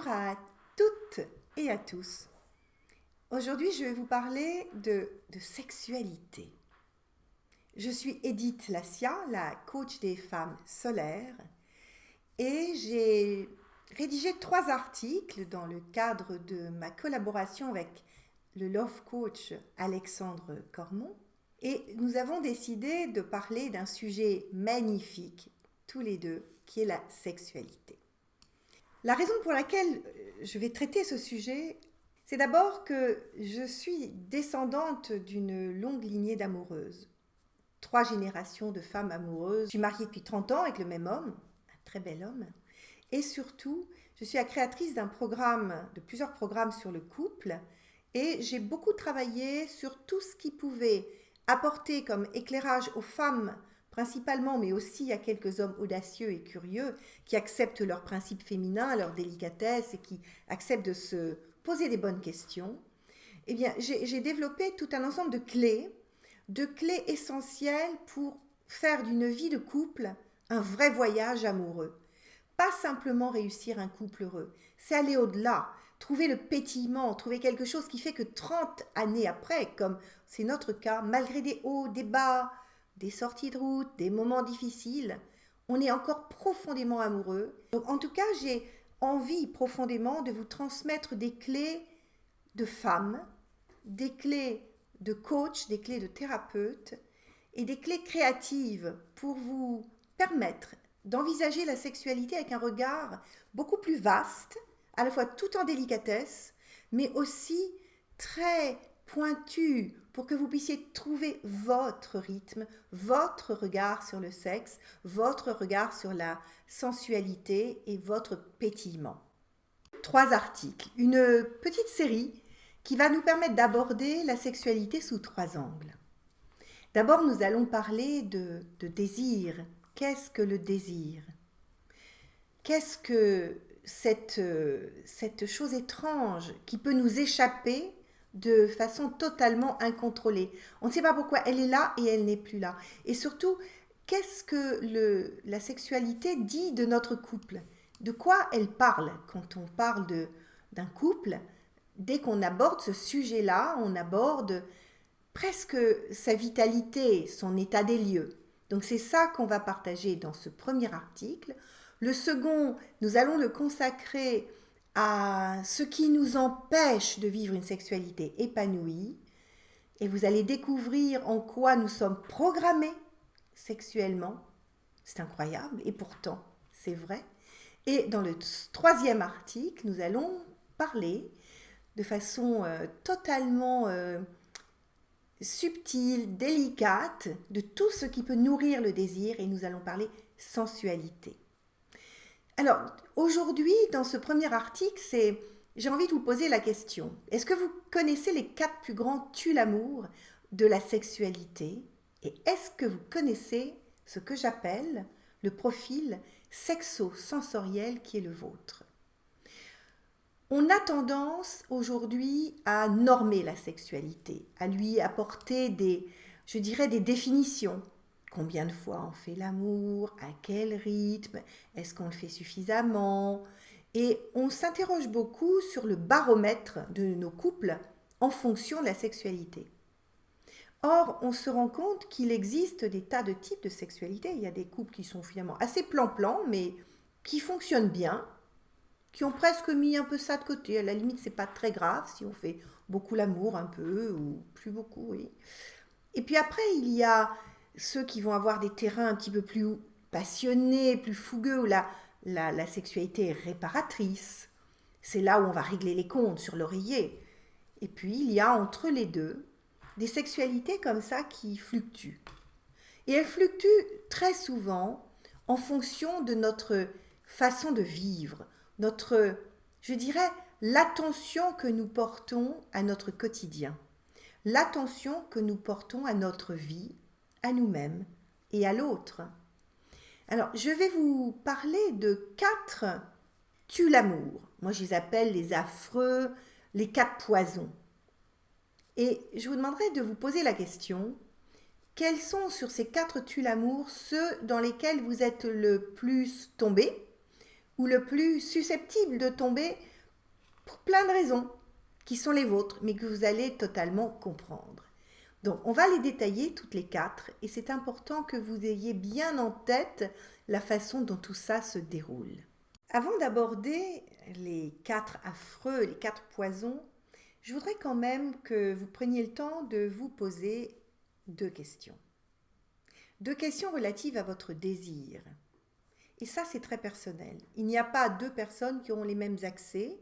Bonjour à toutes et à tous. Aujourd'hui, je vais vous parler de sexualité. Je suis Edith Lassia, la coach des femmes solaires, et j'ai rédigé 3 articles dans le cadre de ma collaboration avec le Love Coach Alexandre Cormon. Et nous avons décidé de parler d'un sujet magnifique, tous les deux, qui est la sexualité. La raison pour laquelle je vais traiter ce sujet, c'est d'abord que je suis descendante d'une longue lignée d'amoureuses. 3 générations de femmes amoureuses. Je suis mariée depuis 30 ans avec le même homme, un très bel homme. Et surtout, je suis la créatrice de plusieurs programmes sur le couple. Et j'ai beaucoup travaillé sur tout ce qui pouvait apporter comme éclairage aux femmes principalement, mais aussi à quelques hommes audacieux et curieux qui acceptent leurs principes féminins, leur délicatesse et qui acceptent de se poser des bonnes questions. Eh bien, j'ai développé tout un ensemble de clés essentielles pour faire d'une vie de couple un vrai voyage amoureux. Pas simplement réussir un couple heureux, c'est aller au-delà, trouver le pétillement, trouver quelque chose qui fait que 30 années après, comme c'est notre cas, malgré des hauts, des bas, des sorties de route, des moments difficiles, on est encore profondément amoureux. Donc en tout cas, j'ai envie profondément de vous transmettre des clés de femmes, des clés de coach, des clés de thérapeute et des clés créatives pour vous permettre d'envisager la sexualité avec un regard beaucoup plus vaste, à la fois tout en délicatesse, mais aussi très pointu pour que vous puissiez trouver votre rythme, votre regard sur le sexe, votre regard sur la sensualité et votre pétillement. 3 articles, une petite série qui va nous permettre d'aborder la sexualité sous 3 angles. D'abord, nous allons parler de désir. Qu'est-ce que le désir ? Qu'est-ce que cette chose étrange qui peut nous échapper de façon totalement incontrôlée. On ne sait pas pourquoi elle est là et elle n'est plus là. Et surtout, qu'est-ce que la sexualité dit de notre couple ? De quoi elle parle quand on parle d'un couple ? Dès qu'on aborde ce sujet-là, on aborde presque sa vitalité, son état des lieux. Donc c'est ça qu'on va partager dans ce premier article. Le second, nous allons le consacrer à ce qui nous empêche de vivre une sexualité épanouie. Et vous allez découvrir en quoi nous sommes programmés sexuellement. C'est incroyable et pourtant c'est vrai. Et dans le 3e article, nous allons parler de façon totalement subtile, délicate, de tout ce qui peut nourrir le désir et nous allons parler sensualité. Alors, aujourd'hui, dans ce premier article, j'ai envie de vous poser la question. Est-ce que vous connaissez les 4 plus grands tue-l'amour de la sexualité ? Et est-ce que vous connaissez ce que j'appelle le profil sexo-sensoriel qui est le vôtre ? On a tendance aujourd'hui à normer la sexualité, à lui apporter des définitions. Combien de fois on fait l'amour, à quel rythme, est-ce qu'on le fait suffisamment ? Et on s'interroge beaucoup sur le baromètre de nos couples en fonction de la sexualité. Or, on se rend compte qu'il existe des tas de types de sexualité. Il y a des couples qui sont finalement assez plan-plan, mais qui fonctionnent bien, qui ont presque mis un peu ça de côté. À la limite, c'est pas très grave si on fait beaucoup l'amour un peu, ou plus beaucoup, oui. Et puis après, il y a ceux qui vont avoir des terrains un petit peu plus passionnés, plus fougueux, où la sexualité est réparatrice. C'est là où on va régler les comptes sur l'oreiller. Et puis, il y a entre les deux des sexualités comme ça qui fluctuent. Et elles fluctuent très souvent en fonction de notre façon de vivre, l'attention que nous portons à notre quotidien, l'attention que nous portons à notre vie, à nous-mêmes et à l'autre. Alors, je vais vous parler de 4 tue-l'amour. Moi, je les appelle les affreux, les 4 poisons. Et je vous demanderai de vous poser la question, quels sont sur ces 4 tue-l'amour ceux dans lesquels vous êtes le plus tombé ou le plus susceptible de tomber pour plein de raisons qui sont les vôtres, mais que vous allez totalement comprendre. Donc, on va les détailler toutes les 4 et c'est important que vous ayez bien en tête la façon dont tout ça se déroule. Avant d'aborder les 4 affreux, les 4 poisons, je voudrais quand même que vous preniez le temps de vous poser 2 questions. 2 questions relatives à votre désir. Et ça, c'est très personnel. Il n'y a pas 2 personnes qui auront les mêmes accès,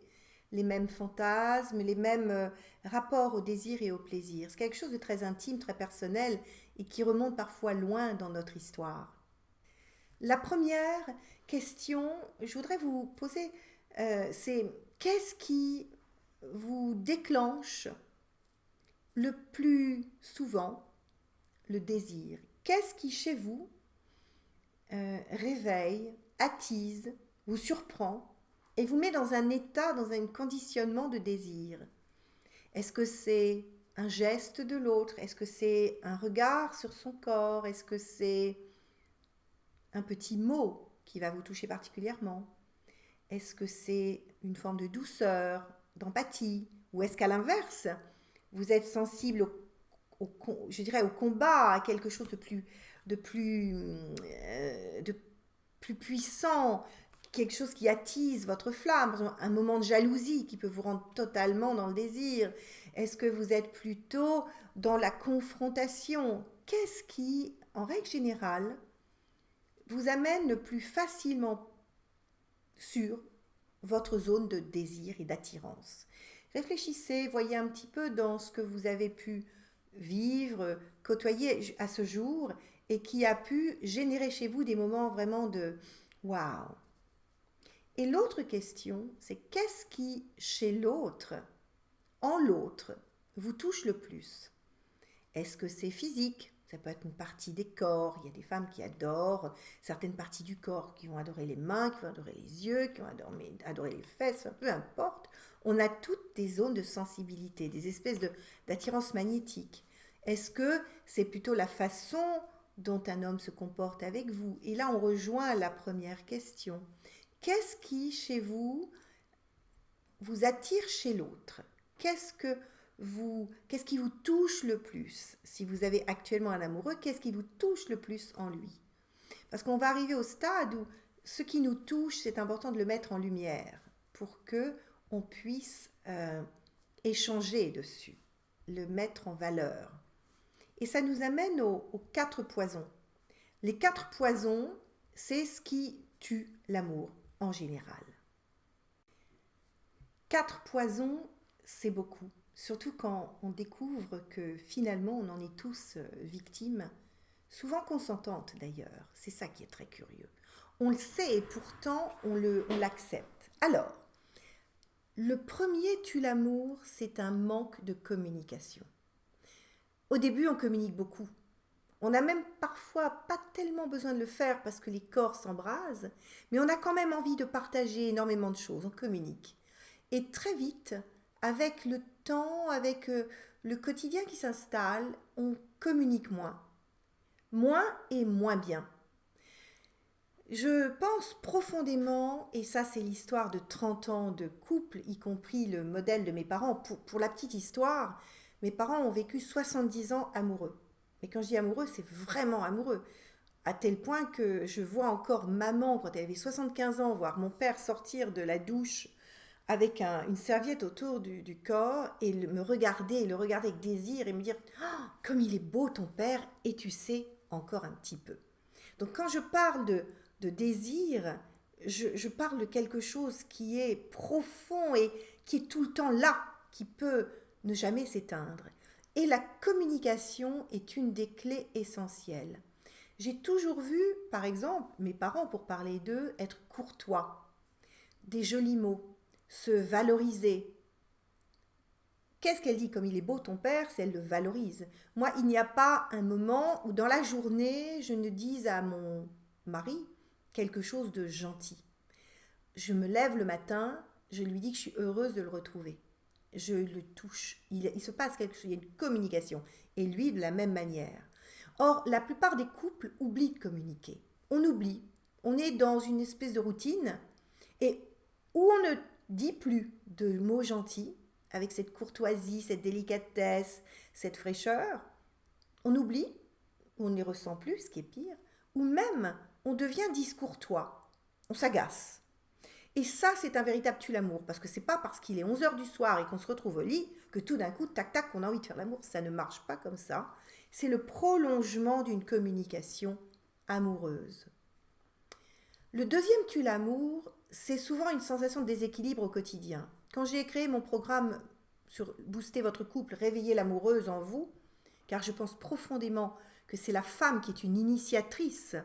les mêmes fantasmes, les mêmes rapports au désir et au plaisir. C'est quelque chose de très intime, très personnel et qui remonte parfois loin dans notre histoire. La première question, je voudrais vous poser, c'est qu'est-ce qui vous déclenche le plus souvent le désir? Qu'est-ce qui chez vous réveille, attise, vous surprend et vous met dans un état, dans un conditionnement de désir? Est-ce que c'est un geste de l'autre? Est-ce que c'est un regard sur son corps? Est-ce que c'est un petit mot qui va vous toucher particulièrement? Est-ce que c'est une forme de douceur, d'empathie? Ou est-ce qu'à l'inverse, vous êtes sensible je dirais au combat, à quelque chose de plus puissant, quelque chose qui attise votre flamme, un moment de jalousie qui peut vous rendre totalement dans le désir? Est-ce que vous êtes plutôt dans la confrontation? Qu'est-ce qui, en règle générale, vous amène le plus facilement sur votre zone de désir et d'attirance? Réfléchissez, voyez un petit peu dans ce que vous avez pu vivre, côtoyer à ce jour et qui a pu générer chez vous des moments vraiment de waouh. Et l'autre question, c'est qu'est-ce qui, chez l'autre, en l'autre, vous touche le plus? Est-ce que c'est physique? Ça peut être une partie des corps. Il y a des femmes qui adorent certaines parties du corps, qui vont adorer les mains, qui vont adorer les yeux, qui vont adorer les fesses, peu importe. On a toutes des zones de sensibilité, des espèces d'attirance magnétique. Est-ce que c'est plutôt la façon dont un homme se comporte avec vous? Et là, on rejoint la première question. Qu'est-ce qui, chez vous, vous attire chez l'autre? Qu'est-ce qui vous touche le plus? Si vous avez actuellement un amoureux, qu'est-ce qui vous touche le plus en lui? Parce qu'on va arriver au stade où ce qui nous touche, c'est important de le mettre en lumière pour que on puisse échanger dessus, le mettre en valeur. Et ça nous amène aux 4 poisons. Les 4 poisons, c'est ce qui tue l'amour en général. 4 poisons, c'est beaucoup. Surtout quand on découvre que finalement on en est tous victimes, souvent consentantes d'ailleurs. C'est ça qui est très curieux. On le sait et pourtant on l'accepte. Alors, le premier tue l'amour, c'est un manque de communication. Au début, on communique beaucoup. On n'a même parfois pas tellement besoin de le faire parce que les corps s'embrasent, mais on a quand même envie de partager énormément de choses, on communique. Et très vite, avec le temps, avec le quotidien qui s'installe, on communique moins. Moins et moins bien. Je pense profondément, et ça c'est l'histoire de 30 ans de couple, y compris le modèle de mes parents. Pour la petite histoire, mes parents ont vécu 70 ans amoureux. Mais quand je dis amoureux, c'est vraiment amoureux. À tel point que je vois encore maman, quand elle avait 75 ans, voir mon père sortir de la douche avec une serviette autour du corps et le regarder avec désir et me dire oh, comme il est beau ton père, et tu sais encore un petit peu. Donc quand je parle de désir, je parle de quelque chose qui est profond et qui est tout le temps là, qui peut ne jamais s'éteindre. Et la communication est une des clés essentielles. J'ai toujours vu, par exemple, mes parents, pour parler d'eux, être courtois, des jolis mots, se valoriser. Qu'est-ce qu'elle dit? Comme il est beau ton père, c'est elle le valorise. Moi, il n'y a pas un moment où dans la journée, je ne dise à mon mari quelque chose de gentil. Je me lève le matin, je lui dis que je suis heureuse de le retrouver. Je le touche. Il se passe quelque chose, il y a une communication. Et lui, de la même manière. Or, la plupart des couples oublient de communiquer. On oublie. On est dans une espèce de routine et où on ne dit plus de mots gentils, avec cette courtoisie, cette délicatesse, cette fraîcheur, on oublie, on ne les ressent plus, ce qui est pire, ou même on devient discourtois, on s'agace. Et ça, c'est un véritable tue-l'amour, parce que c'est pas parce qu'il est 11 heures du soir et qu'on se retrouve au lit que tout d'un coup, tac tac, on a envie de faire l'amour. Ça ne marche pas comme ça. C'est le prolongement d'une communication amoureuse. Le deuxième tue-l'amour, c'est souvent une sensation de déséquilibre au quotidien. Quand j'ai créé mon programme sur booster votre couple, réveiller l'amoureuse en vous, car je pense profondément que c'est la femme qui est une initiatrice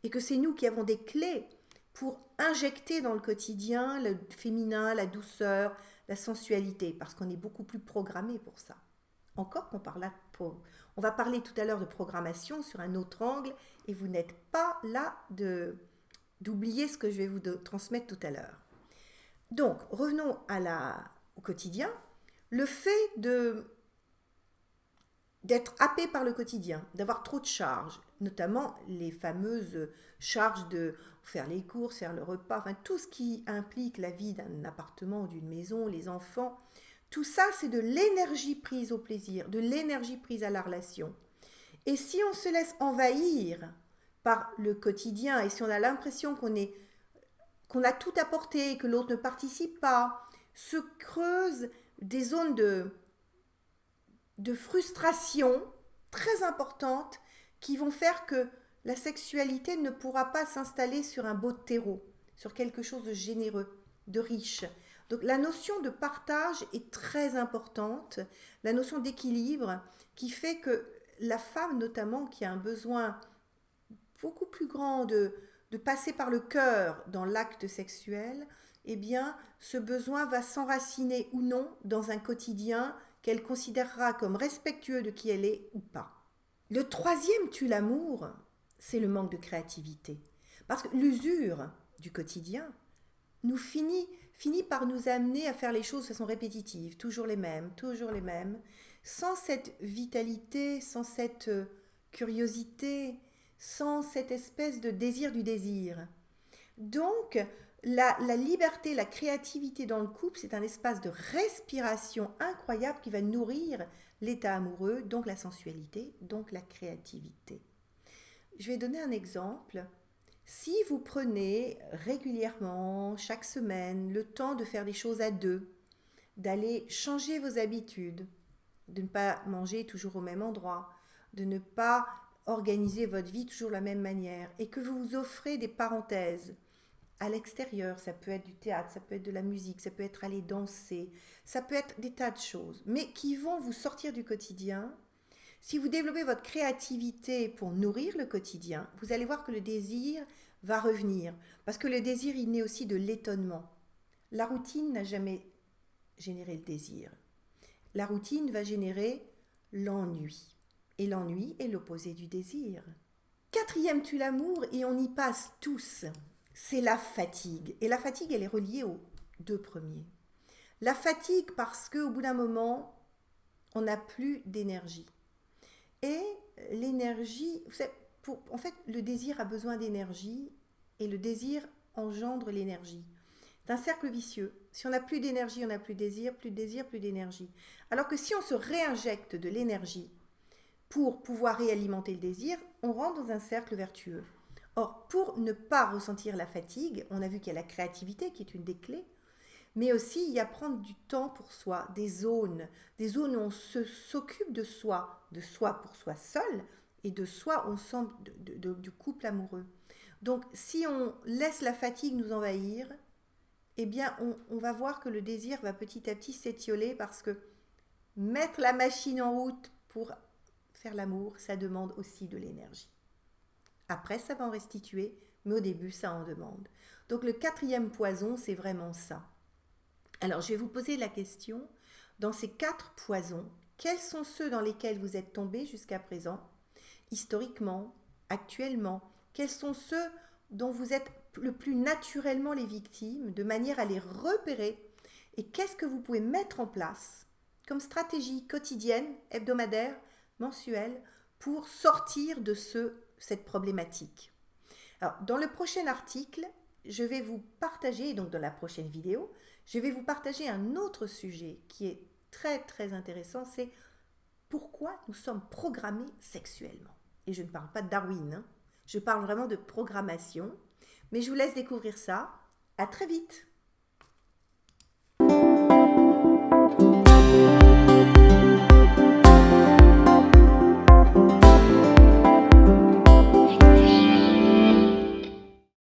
et que c'est nous qui avons des clés pour injecter dans le quotidien le féminin, la douceur, la sensualité, parce qu'on est beaucoup plus programmé pour ça. Encore qu'on parle là, on va parler tout à l'heure de programmation sur un autre angle, et vous n'êtes pas là d'oublier ce que je vais vous transmettre tout à l'heure. Donc, revenons au quotidien. Le fait d'être happé par le quotidien, d'avoir trop de charges, notamment les fameuses charges de faire les courses, faire le repas, enfin tout ce qui implique la vie d'un appartement ou d'une maison, les enfants, tout ça c'est de l'énergie prise au plaisir, de l'énergie prise à la relation. Et si on se laisse envahir par le quotidien et si on a l'impression qu'on a tout apporté, que l'autre ne participe pas, se creusent des zones de frustration très importantes qui vont faire que la sexualité ne pourra pas s'installer sur un beau terreau, sur quelque chose de généreux, de riche. Donc la notion de partage est très importante, la notion d'équilibre qui fait que la femme notamment qui a un besoin beaucoup plus grand de passer par le cœur dans l'acte sexuel, eh bien ce besoin va s'enraciner ou non dans un quotidien qu'elle considérera comme respectueux de qui elle est ou pas. Le troisième tue l'amour, c'est le manque de créativité. Parce que l'usure du quotidien nous finit par nous amener à faire les choses de façon répétitive, toujours les mêmes, sans cette vitalité, sans cette curiosité, sans cette espèce de désir du désir. Donc, la liberté, la créativité dans le couple, c'est un espace de respiration incroyable qui va nourrir l'état amoureux, donc la sensualité, donc la créativité. Je vais donner un exemple. Si vous prenez régulièrement, chaque semaine, le temps de faire des choses à deux, d'aller changer vos habitudes, de ne pas manger toujours au même endroit, de ne pas organiser votre vie toujours de la même manière, et que vous vous offrez des parenthèses, à l'extérieur, ça peut être du théâtre, ça peut être de la musique, ça peut être aller danser, ça peut être des tas de choses, mais qui vont vous sortir du quotidien. Si vous développez votre créativité pour nourrir le quotidien, vous allez voir que le désir va revenir, parce que le désir, il naît aussi de l'étonnement. La routine n'a jamais généré le désir. La routine va générer l'ennui. Et l'ennui est l'opposé du désir. Quatrième tue l'amour, et on y passe tous, c'est la fatigue. Et la fatigue, elle est reliée aux deux premiers. La fatigue parce qu'au bout d'un moment, on n'a plus d'énergie. Et l'énergie, vous savez, en fait, le désir a besoin d'énergie et le désir engendre l'énergie. C'est un cercle vicieux. Si on n'a plus d'énergie, on n'a plus de désir, plus d'énergie. Alors que si on se réinjecte de l'énergie pour pouvoir réalimenter le désir, on rentre dans un cercle vertueux. Or, pour ne pas ressentir la fatigue, on a vu qu'il y a la créativité qui est une des clés, mais aussi il y a prendre du temps pour soi, des zones où on s'occupe de soi pour soi seul, et de soi ensemble du couple amoureux. Donc, si on laisse la fatigue nous envahir, eh bien, on va voir que le désir va petit à petit s'étioler parce que mettre la machine en route pour faire l'amour, ça demande aussi de l'énergie. Après, ça va en restituer, mais au début, ça en demande. Donc, le quatrième poison, c'est vraiment ça. Alors, je vais vous poser la question, dans ces 4 poisons, quels sont ceux dans lesquels vous êtes tombé jusqu'à présent, historiquement, actuellement? Quels sont ceux dont vous êtes le plus naturellement les victimes, de manière à les repérer? Et qu'est-ce que vous pouvez mettre en place comme stratégie quotidienne, hebdomadaire, mensuelle, pour sortir de cette problématique? Alors, dans le prochain article, je vais vous partager, donc dans la prochaine vidéo, je vais vous partager un autre sujet qui est très très intéressant, c'est pourquoi nous sommes programmés sexuellement. Et je ne parle pas de Darwin, hein. Je parle vraiment de programmation. Mais je vous laisse découvrir ça. À très vite!